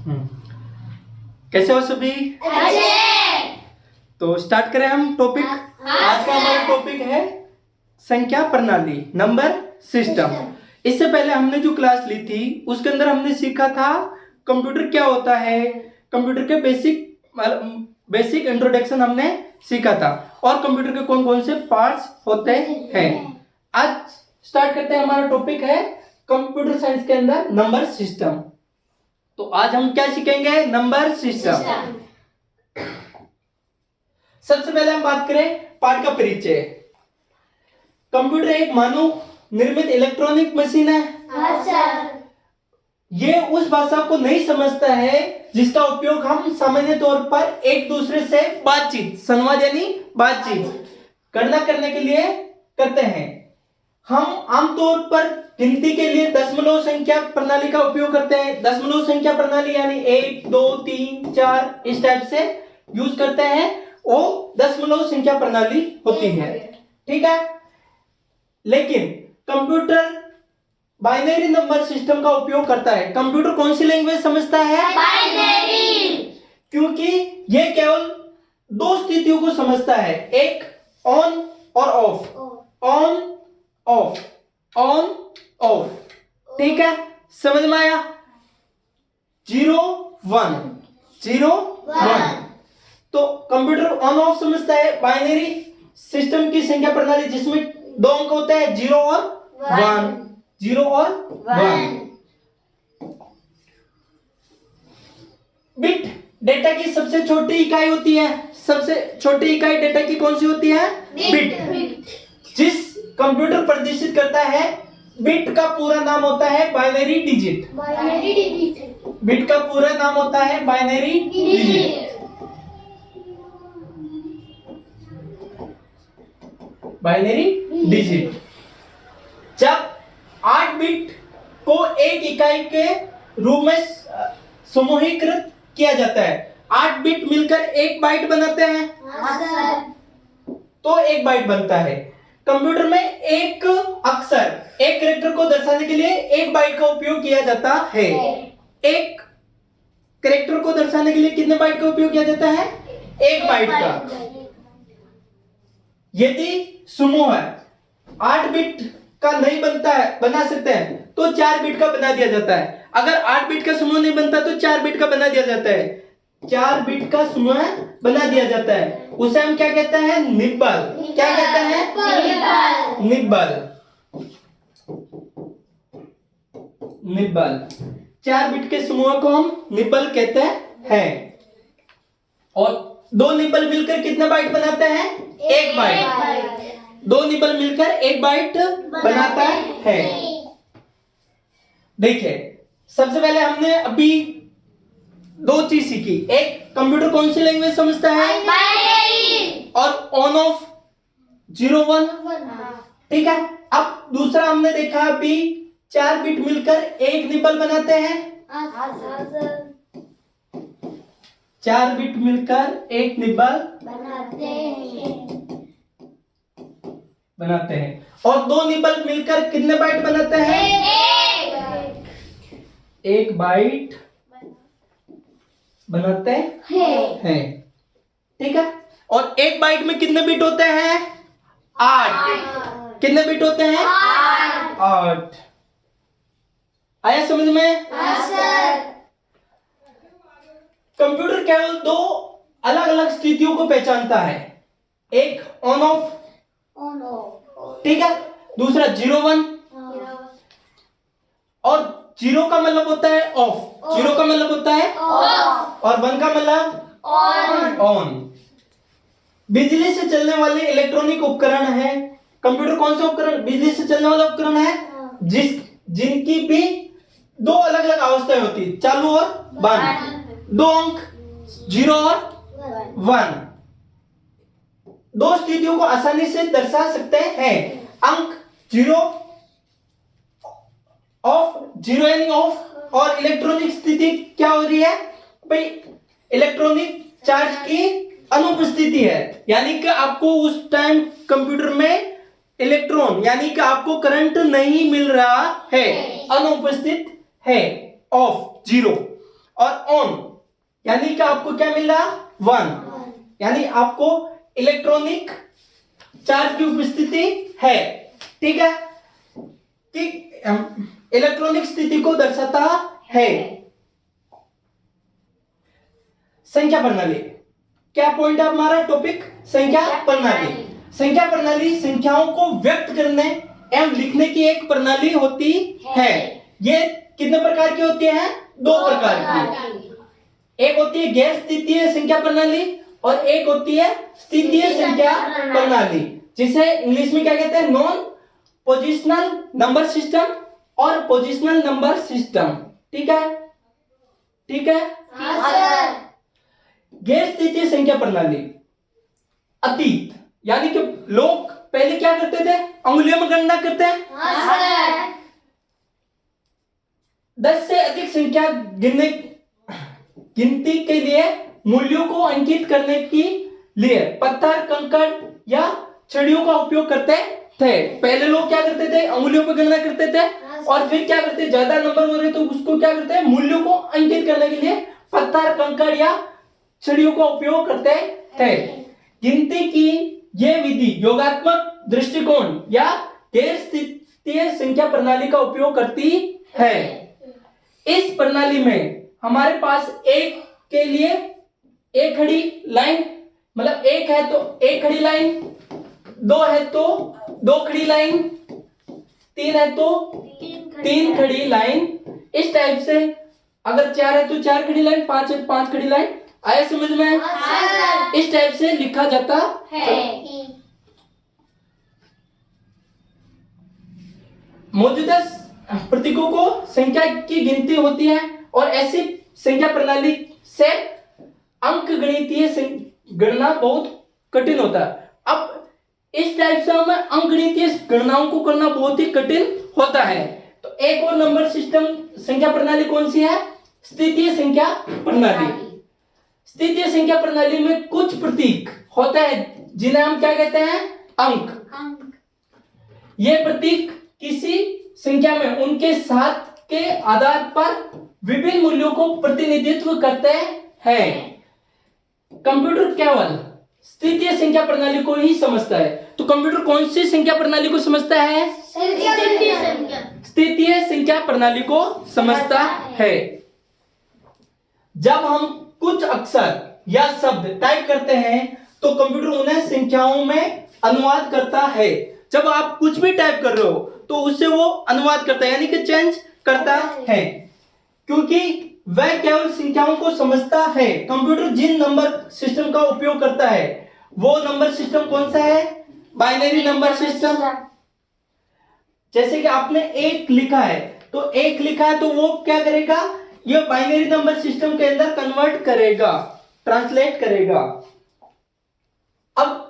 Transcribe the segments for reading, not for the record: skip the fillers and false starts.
कैसे हो सभी? तो स्टार्ट करें हम टॉपिक। आज का हमारा टॉपिक है संख्या प्रणाली, नंबर सिस्टम। इससे पहले हमने जो क्लास ली थी उसके अंदर हमने सीखा था कंप्यूटर क्या होता है, कंप्यूटर के बेसिक इंट्रोडक्शन हमने सीखा था और कंप्यूटर के कौन कौन से पार्ट्स होते हैं। आज स्टार्ट करते हैं, हमारा टॉपिक है कंप्यूटर साइंस के अंदर नंबर सिस्टम। तो आज हम क्या सीखेंगे? Number system. सबसे पहले हम बात करें पार्ट का परिचय। कंप्यूटर एक मानव निर्मित इलेक्ट्रॉनिक मशीन है। ये उस भाषा को नहीं समझता है जिसका उपयोग हम सामान्य तौर पर एक दूसरे से बातचीत, संवाद यानी बातचीत गणना करने के लिए करते हैं। हम आमतौर पर गिनती के लिए दशमलव संख्या प्रणाली का उपयोग करते हैं। दशमलव संख्या प्रणाली यानी 1, 2, 3, 4 इस टाइप से यूज करते हैं, वो दशमलव संख्या प्रणाली होती है। ठीक है, लेकिन कंप्यूटर बाइनरी नंबर सिस्टम का उपयोग करता है। कंप्यूटर कौन सी लैंग्वेज समझता है? बाइनरी। क्योंकि यह केवल दो स्थितियों को समझता है, एक ऑन और of, on off, on off. ठीक है, समझ में आया? 0 1 0 1। तो कंप्यूटर ऑन ऑफ समझता है बाइनरी सिस्टम की संख्या प्रणाली जिसमें दो अंक होते हैं, 0 और 1, 0 और 1। बिट डेटा की सबसे छोटी इकाई होती है। सबसे छोटी इकाई डेटा की कौन सी होती है? बिट। जिस कंप्यूटर प्रदर्शित करता है बिट का पूरा नाम होता है बाइनरी डिजिट। बिट का पूरा नाम होता है बाइनरी डिजिट। Binary digit. जब 8 बिट को एक इकाई के रूप में समूहीकृत किया जाता है, 8 बिट मिलकर एक बाइट बनाते हैं, तो एक बाइट बनता है। कंप्यूटर में एक अक्षर, एक कैरेक्टर को दर्शाने के लिए एक बाइट का उपयोग किया जाता है। एक कैरेक्टर को दर्शाने के लिए कितने बाइट का उपयोग किया जाता है? एक बाइट का। यदि समूह है 8 बिट का नहीं बनता है, बना सकते हैं, तो 4 बिट का बना दिया जाता है। अगर 8 बिट का समूह नहीं बनता तो 4 बिट का बना दिया जाता है। 4 बिट का समूह बना दिया जाता है, उसे हम क्या कहते हैं? निब्बल। क्या कहते हैं? निब्बल। निब्बल। 4 बिट के समूह को हम निब्बल कहते हैं। और 2 निब्बल मिलकर कितने बाइट बनाते हैं? एक बाइट। 2 निब्बल मिलकर एक बाइट बनाता है। देखिए, सबसे पहले हमने अभी 2 चीज सीखी। एक, कंप्यूटर कौन सी लैंग्वेज समझता है? बाइनरी। और ऑन ऑफ 0 1। ठीक है, अब दूसरा हमने देखा अभी 4 बिट मिलकर एक निब्बल बनाते हैं। 4 बिट मिलकर एक निब्बल बनाते हैं। और 2 निब्बल मिलकर कितने बाइट बनाते हैं? एक बाइट बनाते हैं। ठीक है, और एक बाइट में कितने बिट होते हैं? 8। कितने बिट होते हैं? 8। आया समझ में? कंप्यूटर केवल 2 अलग अलग स्थितियों को पहचानता है, एक ऑन ऑफ, ठीक है, दूसरा 0 1। और 0 का मतलब होता है ऑफ, 0 का मतलब होता है ऑफ, और 1 का मतलब ऑन। बिजली से चलने वाले इलेक्ट्रॉनिक उपकरण है। कंप्यूटर कौन सा उपकरण? बिजली से चलने वाला उपकरण है जिनकी भी 2 अलग अलग अवस्थाएं होती है, चालू और बंद। 2 अंक 0 और 1, 2 स्थितियों को आसानी से दर्शा सकते हैं। अंक 0 ऑफ, 0 यानी ऑफ, और इलेक्ट्रॉनिक स्थिति क्या हो रही है भाई? इलेक्ट्रॉनिक चार्ज की अनुपस्थिति है, यानी कि आपको उस टाइम कंप्यूटर में इलेक्ट्रॉन यानी कि आपको करंट नहीं मिल रहा है, अनुपस्थित है, ऑफ 0। और ऑन यानी कि आपको क्या मिल रहा 1, यानी आपको इलेक्ट्रॉनिक चार्ज की उपस्थिति है। ठीक है, ठीक, इलेक्ट्रॉनिक स्थिति को दर्शाता है। संख्या प्रणाली, क्या पॉइंट है हमारा टॉपिक? संख्या प्रणाली। संख्या प्रणाली संख्याओं को व्यक्त करने एवं लिखने की एक प्रणाली होती है। ये कितने प्रकार की होती है? 2 प्रकार की। एक होती है गैर स्थितीय संख्या प्रणाली और एक होती है स्थितीय संख्या प्रणाली, जिसे इंग्लिश में क्या कहते हैं? नॉन पोजिशनल नंबर सिस्टम और पोजिशनल नंबर सिस्टम। ठीक है, ठीक है। गैर स्थितीय संख्या प्रणाली, अतीत, यानी कि लोग पहले क्या करते थे? अंगुलियों में गणना करते हैं। 10 से अधिक संख्या गिनती के लिए मूल्यों को अंकित करने के लिए पत्थर, कंकड़ या छड़ियों का उपयोग करते थे। पहले लोग क्या करते थे? अंगुलियों पर गणना करते थे और फिर क्या करते? ज्यादा नंबर हो रहे तो उसको क्या करते हैं? मूल्यों को अंकित करने के लिए पत्थर, कंकड़ या छड़ियों का उपयोग करते थे। गिनती की यह विधि योगात्मक दृष्टिकोण या गैर स्थितीय संख्या प्रणाली का उपयोग करती है। इस प्रणाली में हमारे पास एक के लिए एक खड़ी लाइन, मतलब एक है तो एक खड़ी लाइन, 2 है तो 2 खड़ी लाइन, 3 है तो 3 खड़ी लाइन। इस टाइप से अगर 4 है तो 4 खड़ी लाइन, 5 है तो 5 खड़ी लाइन। आया समझ में? इस टाइप से लिखा जाता है। मौजूदा प्रतीकों को संख्या की गिनती होती है और ऐसी संख्या प्रणाली से अंक गणितीय गणना बहुत कठिन होता है। अब इस टाइप से हमें अंक गणितीय गणनाओं को करना बहुत ही कठिन होता है। तो एक और नंबर सिस्टम संख्या प्रणाली कौन सी है? स्थितीय संख्या प्रणाली। स्थितीय संख्या प्रणाली में कुछ प्रतीक होते हैं जिन्हें हम क्या कहते हैं? अंक। ये प्रतीक किसी संख्या में उनके साथ के आधार पर विभिन्न मूल्यों को प्रतिनिधित्व करते हैं। कंप्यूटर केवल स्थितीय संख्या प्रणाली को ही समझता है। तो कंप्यूटर कौन सी संख्या प्रणाली को समझता है? स्थितीय संख्या प्रणाली को समझता है। जब हम कुछ अक्षर या शब्द टाइप करते हैं तो कंप्यूटर उन्हें संख्याओं में अनुवाद करता है। जब आप कुछ भी टाइप कर रहे हो तो उससे वो अनुवाद करता है, यानी कि चेंज करता है, क्योंकि वह केवल संख्याओं को समझता है। कंप्यूटर जिन नंबर सिस्टम का उपयोग करता है वो नंबर सिस्टम कौन सा है? Binary number system. जैसे कि आपने 1 लिखा है तो 1 लिखा है तो वो क्या करेगा? ये बाइनरी नंबर सिस्टम के अंदर कन्वर्ट करेगा, ट्रांसलेट करेगा। अब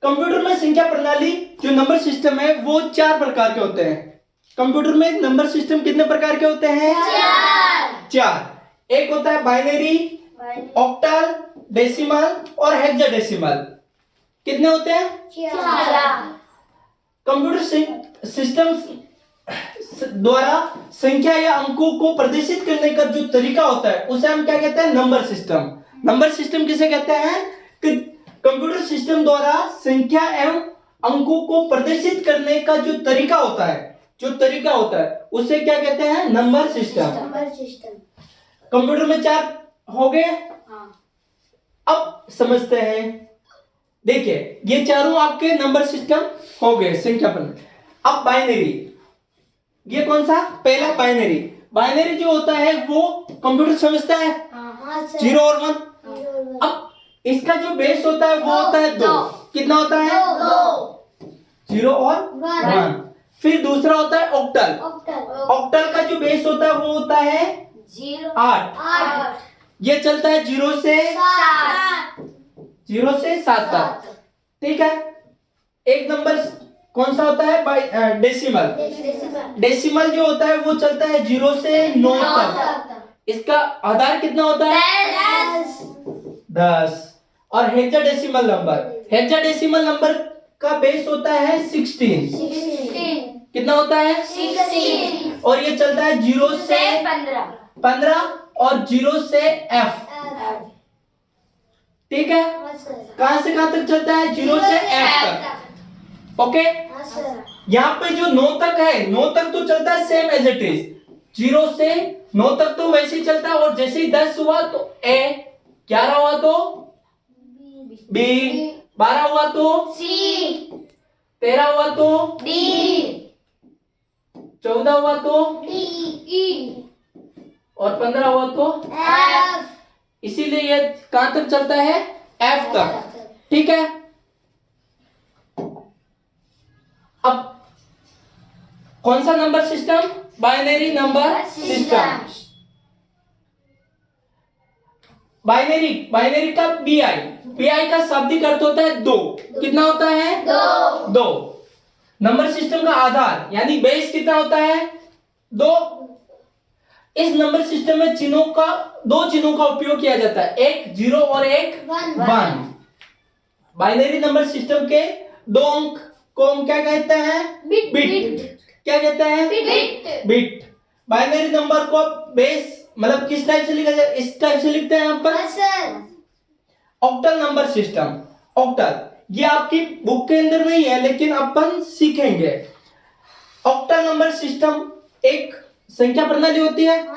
कंप्यूटर में संख्या प्रणाली जो नंबर सिस्टम है वो 4 प्रकार के होते हैं। कंप्यूटर में नंबर सिस्टम कितने प्रकार के होते हैं? 4। एक होता है बाइनरी, ऑक्टल, डेसिमल और हेक्साडेसिमल। कितने होते हैं? 4। कंप्यूटर सिस्टम द्वारा संख्या या अंकों को प्रदर्शित करने का जो तरीका होता है उसे हम क्या कहते हैं? Number system. नंबर सिस्टम किसे कहते हैं? कि कंप्यूटर सिस्टम द्वारा संख्या एवं अंकों को प्रदर्शित करने का जो तरीका होता है उसे क्या कहते हैं? Number system. कंप्यूटर में 4 हो गए। अब समझते हैं। देखिए ये चारों आपके नंबर सिस्टम हो गए संख्या प्रणाली। अब बाइनरी, ये कौन सा? पहला बाइनरी। बाइनरी जो होता है वो कंप्यूटर समझता है 0 और 1। अब इसका जो बेस होता है वो होता है 2। कितना होता है? 2। 0 और 1। फिर दूसरा होता है ऑक्टल। ऑक्टल का जो बेस होता है वो होता है 8। ये चलता है 0 से 7 तक। ठीक है। एक नंबर कौन सा होता है? डेसिमल। डेसिमल जो होता है वो चलता है 0 से 9 तक। इसका आधार कितना होता है? 10। और हेक्साडेसिमल नंबर का बेस होता है 16। कितना होता है 16 और ये चलता है 0 से 15 और 0 से F। ठीक है, कहां से कहां तक चलता है 0 से F तक। ओके, यहाँ पे जो 9 तक है 9 तक तो चलता है सेम एज इट इज, 0 से 9 तक तो वैसे ही चलता है और जैसे ही 10 हुआ तो A, 11 हुआ तो B, 12 हुआ तो C, 13 हुआ तो D, 14 हुआ तो E, और 15 हुआ तो F, इसीलिए ये कहां तक चलता है F तक। ठीक है, अब कौन सा number system, binary number system. Binary का बीआई का शाब्दिक अर्थ होता है 2। कितना होता है 2। नंबर सिस्टम का आधार यानी बेस कितना होता है 2। इस नंबर सिस्टम में चिन्हों का 2 चिन्हों का उपयोग किया जाता है, एक 0 और एक 1। बाइनरी नंबर सिस्टम के 2 अंक को हम क्या कहते हैं बिट। क्या कहते हैं बिट। बाइनरी नंबर को बेस मतलब किस टाइप से लिखा जाए, इस टाइप से लिखते हैं अपन ऑक्टल नंबर सिस्टम। ऑक्टल ये आपकी बुक के अंदर नहीं है लेकिन अपन सीखेंगे। ऑक्टल नंबर सिस्टम एक संख्या प्रणाली होती है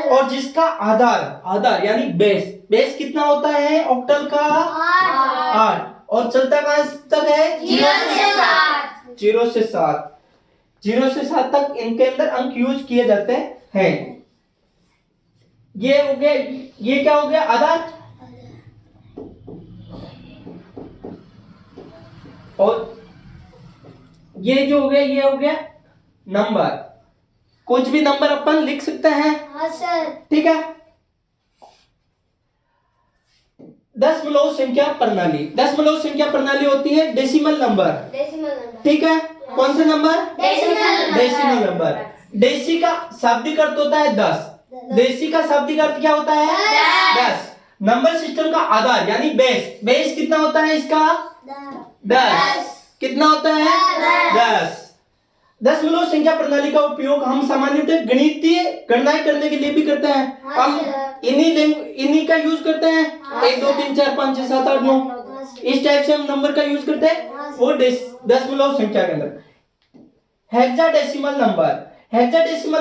और जिसका आधार यानी बेस कितना होता है ऑक्टल का 8 और चलता कहां तक है 0 से 7। 0 से 7 तक इनके अंदर अंक यूज किए जाते हैं। ये हो गया, ये क्या हो गया आधार, और ये जो हो गया ये हो गया नंबर। कुछ भी नंबर अपन लिख सकते हैं। ठीक है, दशमलव संख्या प्रणाली होती है डेसिमल नंबर। ठीक है, कौन सा नंबर डेसिमल नंबर। डेसी का शाब्दिक अर्थ होता है 10। डेसी का शाब्दिक अर्थ क्या होता है 10। नंबर सिस्टम का आधार यानी बेस कितना होता है इसका 10। कितना होता है 10। दशमलव संख्या प्रणाली का उपयोग हम सामान्यतः गणितीय गणनाएं करने के लिए भी करते हैं। हम इन्हीं का यूज करते हैं 1 2 3 4 5 6 7 8 9 इस टाइप से हम नंबर का यूज करते हैं वो दशमलव संख्या के अंदर। हेक्साडेसिमल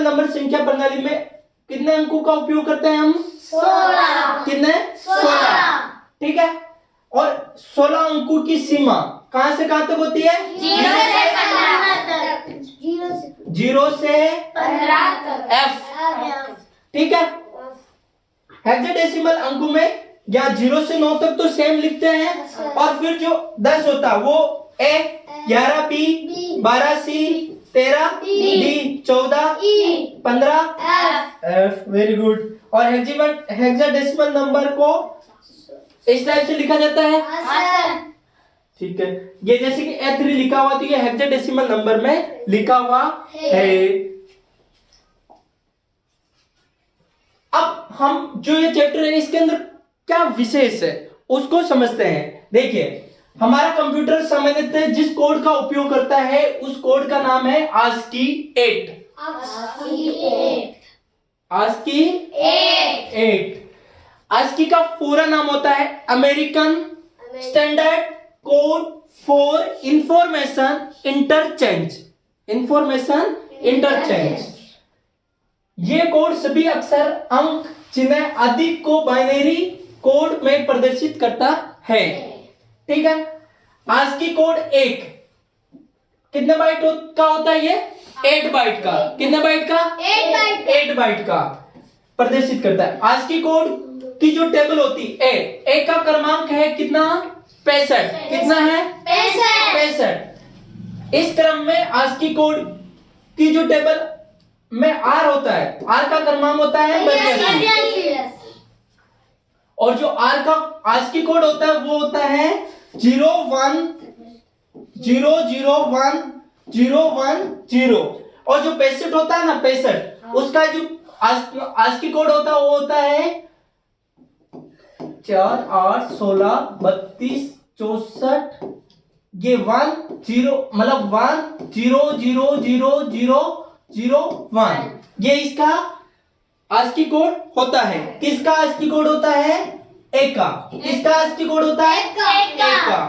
नंबर संख्या प्रणाली में कितने अंकों का उपयोग करते हैं हम 16। कितने 16। ठीक है, और 16 अंकों की सीमा कहां से कहां तक होती है 0 से 15 तक F। ठीक है, हेक्साडेसिमल अंकों में या 0 से 9 तक तो सेम लिखते हैं और फिर जो 10 होता है वो A, 11 B, 12 C, 13 D, 14 15 F। Very good. और हेक्साडेसिमल नंबर को इस टाइप से लिखा जाता है। ठीक है, ये जैसे कि A3 लिखा हुआ तो ये हेक्साडेसिमल नंबर में लिखा हुआ है। अब हम जो ये चैप्टर है इसके अंदर क्या विशेष है उसको समझते हैं। देखिए, हमारा कंप्यूटर सामान्यतः जिस कोड का उपयोग करता है उस कोड का नाम है ASCII 8। ASCII 8। ASCII का पूरा नाम होता है American standard code for information interchange. ये कोड सभी अक्षर अंक चिन्ह आदि को बाइनरी कोड में प्रदर्शित करता है। ठीक है, ASCII कोड 1 कितने बाइट का होता है ये 8 बाइट का। कितने बाइट का 8 बाइट का प्रदर्शित करता है। ASCII कोड की जो टेबल होती है ए का क्रमांक है कितना 65। कितना है 65। इस क्रम में ASCII कोड की जो टेबल में R होता है, R का क्रमांक होता है 82। और जो R का ASCII कोड होता है वो होता है 01001010। और जो 65 होता है ना 65 उसका जो ASCII कोड होता है वो होता है 4 8 16 32 64 ये 1 0 मतलब 1 0 0 0 0 0 1 ये इसका ASCII कोड होता है। किसका ASCII कोड होता है? ए का। किसका ASCII कोड होता है? ए का।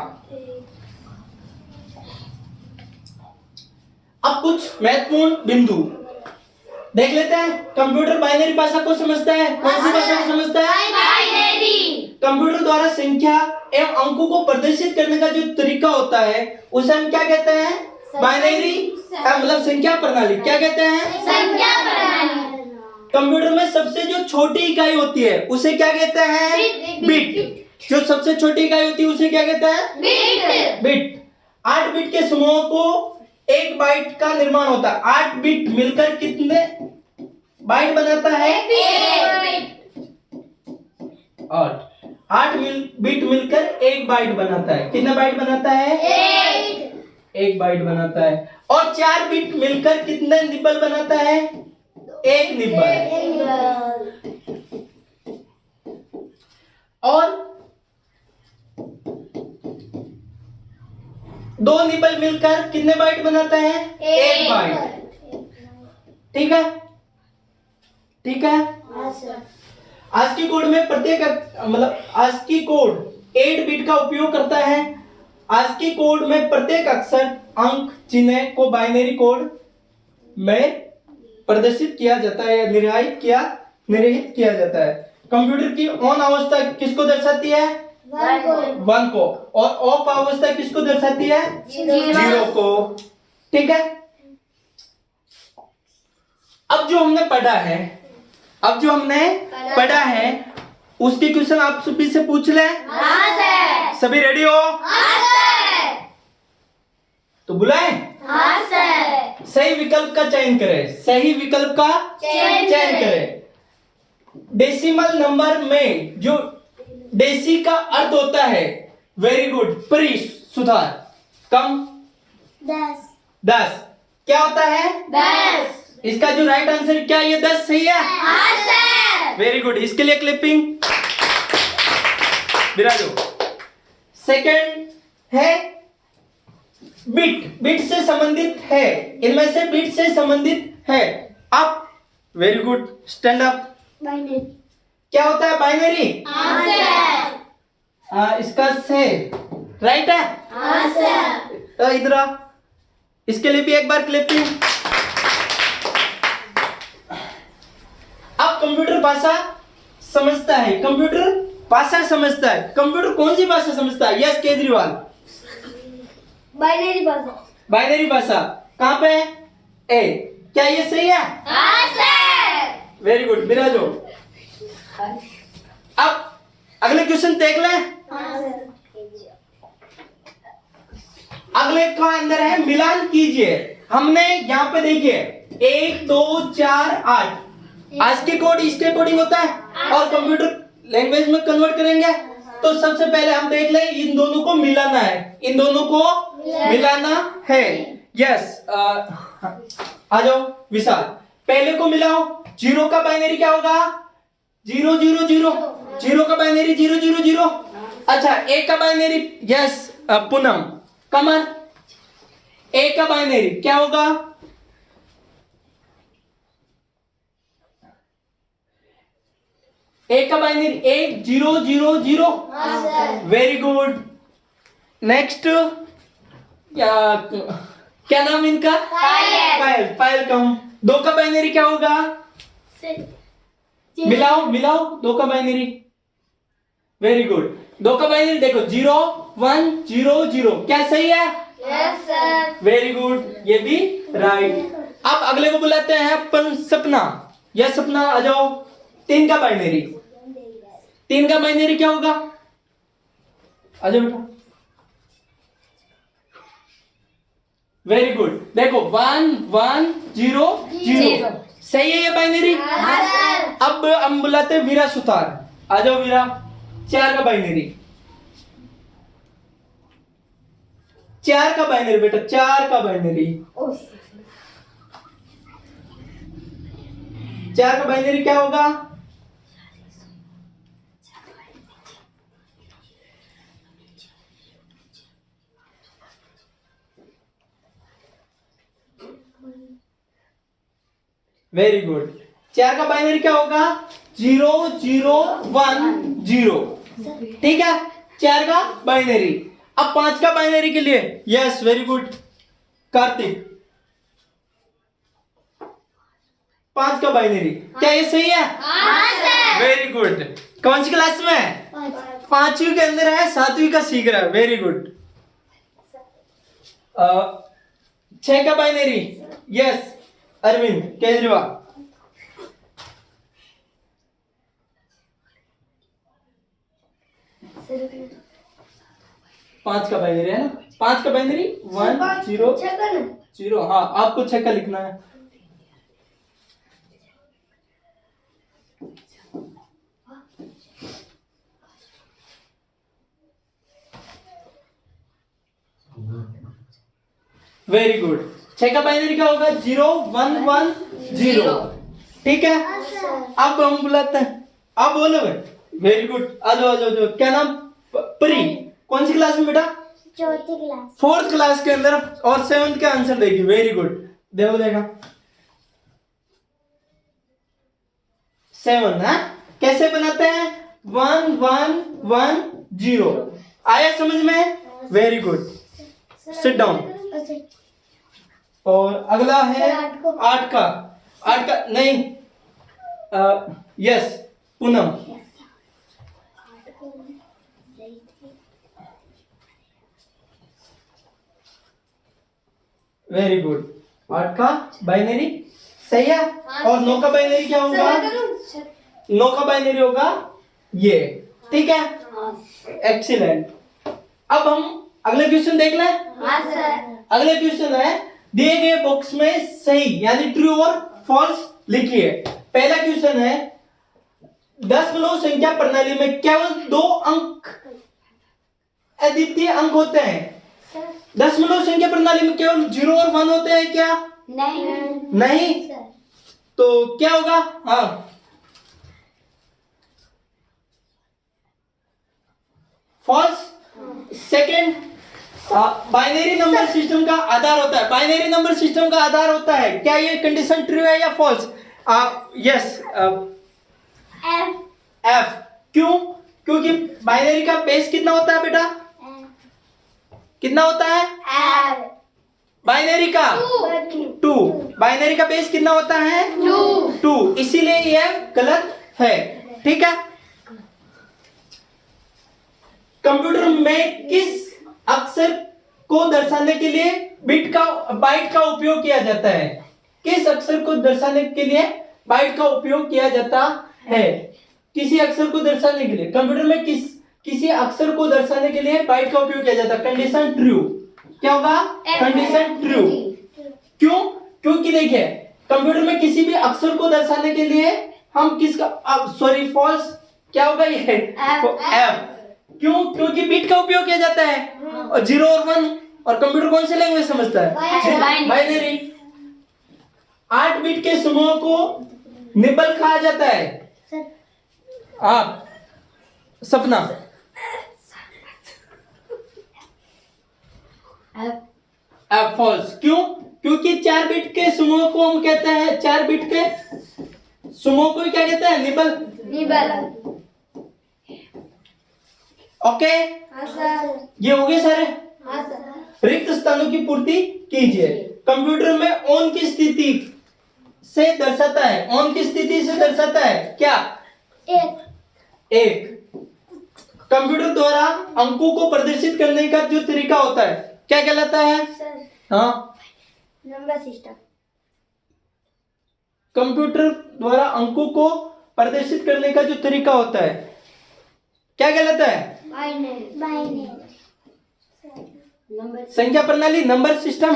अब कुछ महत्वपूर्ण बिंदु देख लेते हैं। कंप्यूटर बाइनरी भाषा को समझता है। कौन सी भाषा को समझता है? बाइनरी। कंप्यूटर द्वारा संख्या एवं अंकों को प्रदर्शित करने का जो तरीका होता है उसे हम क्या कहते हैं? बाइनरी मतलब संख्या प्रणाली। क्या कहते हैं? संख्या प्रणाली। कंप्यूटर में सबसे जो छोटी इकाई होती है उसे क्या कहते हैं? बिट। जो सबसे छोटी इकाई होती है उसे क्या कहते हैं? बिट। 8 बिट के समूह को 1 बाइट का निर्माण होता है। 8 बिट मिलकर कितने बाइट बनाता है? 8 बिट मिलकर 1 बाइट बनाता है। कितना बाइट बनाता है? 1 बाइट बनाता है। और 4 बिट मिलकर कितने निबल बनाता है? 1 निबल। और 2 निबल मिलकर कितने बाइट बनाता है? 1 बाइट। ठीक है, ठीक है। ASCII कोड में प्रत्येक मतलब ASCII कोड 8 बिट का उपयोग करता है। ASCII कोड में प्रत्येक अक्षर, अंक, चिन्ह को बाइनरी कोड में प्रदर्शित किया जाता है या निर्हित किया जाता है। कंप्यूटर की ऑन अवस्था किसको दर्शाती है? 1 को। और ऑफ अवस्था किसको दर्शाती है? 0 को। ठीक है। अब जो हमने पढ़ा है उसके क्वेश्चन आप सभी से पूछ ले। सभी रेडी हो? तो बुलाएं। सही विकल्प का चयन करें। डेसिमल नंबर में जो डेसी का अर्थ होता है, वेरी गुड प्रीश सुधार, कम 10 क्या होता है? 10। इसका जो राइट आंसर क्या ये 10 सही है? वेरी गुड, इसके लिए क्लिपिंग विराजो। सेकंड है बिट से संबंधित है। इनमें से बिट से संबंधित है। Up, very good, stand up. क्या होता है? बाइनरी। इसका से राइट है? तो इधर आ। इसके लिए भी एक बार क्लिपिंग। अब कंप्यूटर भाषा समझता है। कंप्यूटर कौन सी भाषा समझता है? यस केजरीवाल। बाइनरी भाषा कहां पे है? ए। क्या ये सही है? वेरी गुड, विराजो। अब अगले क्वेश्चन देख लें। अगले का अंदर है मिलान कीजिए। हमने यहाँ पे देखिए 1 2 4 8 ASCII कोड इसके अकॉर्डिंग होता है और कंप्यूटर लैंग्वेज में कन्वर्ट करेंगे। तो सबसे पहले हम देख लें, इन दोनों को मिलाना है। यस, आ जाओ विशाल, पहले को मिलाओ। 0 का बाइनरी क्या होगा? 0 0 0। 0 का बाइनरी 0 0 0। अच्छा, 1 का बाइनरी, यस पूनम कमर, 1 का बाइनरी क्या होगा? एक का बाइनरी 1 0 0 0। Very good. नेक्स्ट, क्या नाम इनका? पायल कम। 2 का बाइनरी क्या होगा? मिलाओ 2 का बाइनरी। Very good. 2 का बाइनरी देखो 0 1 0 0। क्या सही है? Yes sir. वेरी गुड, ये भी राइट। अब अगले को बुलाते हैं अपन सपना। यस सपना, आ जाओ। 3 का बाइनरी क्या होगा? आ जाओ बेटा। वेरी गुड, देखो 1 1 0 0। सही है ये बाइनरी। अब हम बुलाते हैं वीरा सुतार। आ जाओ वीरा। 4 का बाइनरी बेटा, 4 का बाइनरी। 4 का बाइनरी क्या होगा? Very good. 4 का बाइनरी क्या होगा? 0 0 1 0। ठीक है, 4 का बाइनरी। अब 5 का बाइनरी के लिए, यस वेरी गुड कार्तिक। 5 का बाइनरी, क्या ये सही है? हाँ सर। Very good. कौन सी क्लास में है? 5वीं के अंदर है, 7वीं का सीख रहा है। Very good. 6 का बाइनरी, यस अरविंद केजरीवाल। 5 का बाइनरी है ना? 5 का बाइनरी 1 0 0। हाँ, आपको 6 का लिखना है। Very good. 6 का बाइनरी क्या होगा? 0 1 1 0। ठीक है, अब हम बुलाते हैं, आप बोलोगे। वेरी गुड, आ जाओ आ जाओ आ जाओ। क्या नाम? परी। कौन सी क्लास में बेटा? चौथी क्लास। 4th क्लास के अंदर, और 7th का आंसर देगी। वेरी गुड, देखो देखा 7 है। कैसे बनाते हैं? 1 1 1 0। आया समझ में? Very good, sit down. और अगला है 8 का। 8 का नहीं, यस पूनम। Very good. 8 का बाइनरी सही है। और 9 का बाइनरी क्या होगा? 9 का बाइनरी होगा ये। ठीक है, एक्सीलेंट। अब हम अगले क्वेश्चन देख लें। हाँ सर। अगले क्वेश्चन है, दिए गए बॉक्स में सही यानी ट्रू और फॉल्स लिखिए। पहला क्वेश्चन है, दशमलव संख्या प्रणाली में केवल 2 अंक अद्वितीय अंक होते हैं। दशमलव संख्या प्रणाली में केवल 0 और 1 होते हैं क्या? नहीं। नहीं, तो क्या होगा? हाँ, false. Second, binary number system का आधार होता है। बाइनरी नंबर सिस्टम का आधार होता है, क्या ये कंडीशन ट्रू है या फॉल्स? Yes F. क्यों? क्योंकि बाइनरी का बेस कितना होता है बेटा? कितना होता है बाइनरी का? 2। बाइनरी का बेस कितना होता है? 2। इसीलिए यह गलत है। ठीक है, कंप्यूटर में किस अक्षर को दर्शाने के लिए बाइट का उपयोग किया जाता है? किस अक्षर को दर्शाने के लिए बाइट का उपयोग किया जाता है? किसी अक्षर को दर्शाने के लिए कंप्यूटर में किसी अक्षर को दर्शाने के लिए बाइट का उपयोग किया जाता है। Condition true. क्या होगा? Condition true. क्यों? क्योंकि देखिए, कंप्यूटर में किसी भी अक्षर को दर्शाने के लिए हम किसका, सॉरी फॉल्स, क्या होगा ये? एफ। क्यों? क्योंकि बीट का उपयोग किया जाता है, और 0 और 1। और कंप्यूटर कौन सी लैंग्वेज समझता है? बाइनरी। 8 बीट के समूह को निबल कहा जाता है। आप सपना, एफ फॉल्स। क्यों? क्योंकि 4 बिट के समूह को हम कहते हैं, 4 बिट के समूह को क्या कहते हैं? निबल। ओके, ये हो गए सारे। रिक्त स्थानों की पूर्ति कीजिए। कंप्यूटर में ऑन की स्थिति से दर्शाता है। ऑन की स्थिति से दर्शाता है क्या? एक। कंप्यूटर द्वारा अंकों को प्रदर्शित करने का जो तरीका होता है क्या कहलाता है? हाँ, नंबर सिस्टम। कंप्यूटर द्वारा अंकों को प्रदर्शित करने का जो तरीका होता है क्या कहलाता है? बाइनरी। संख्या प्रणाली, नंबर सिस्टम।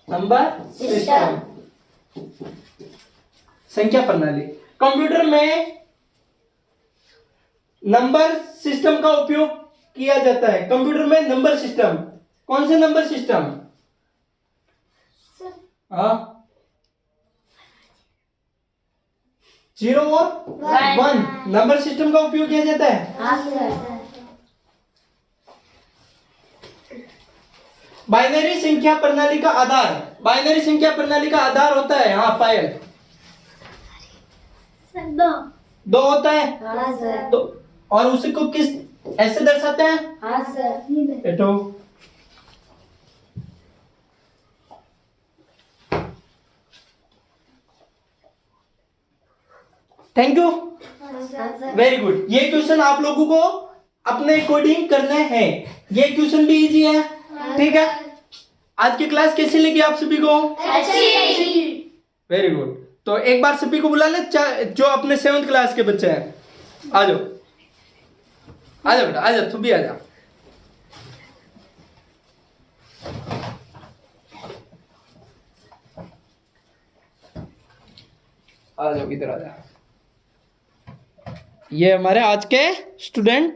नंबर सिस्टम, संख्या प्रणाली। कंप्यूटर में नंबर सिस्टम का उपयोग किया जाता है। कंप्यूटर में नंबर सिस्टम, कौन से नंबर सिस्टम? हाँ, 0 और 1 नंबर सिस्टम का उपयोग किया जाता है। बाइनरी संख्या प्रणाली का आधार, बाइनरी संख्या प्रणाली का आधार होता है, हाँ पायल, दो। 2 होता है। हाँ सर। तो और उसी को किस ऐसे दर्शाते हैं? हाँ सर। बैठो। Thank you, very good. ये क्वेश्चन आप लोगों को अपने अकॉर्डिंग करने हैं, ये क्वेश्चन भी इजी है, ठीक है। आज की क्लास कैसी लगी आप सभी को? Very good. तो एक बार सभी को बुला ले, जो अपने 7th क्लास के बच्चे हैं, आ जाओ, आ जाओ बेटा, आ जाओ, तू भी आ जा। आ जाओ, इधर आ जा। ये हमारे आज के स्टूडेंट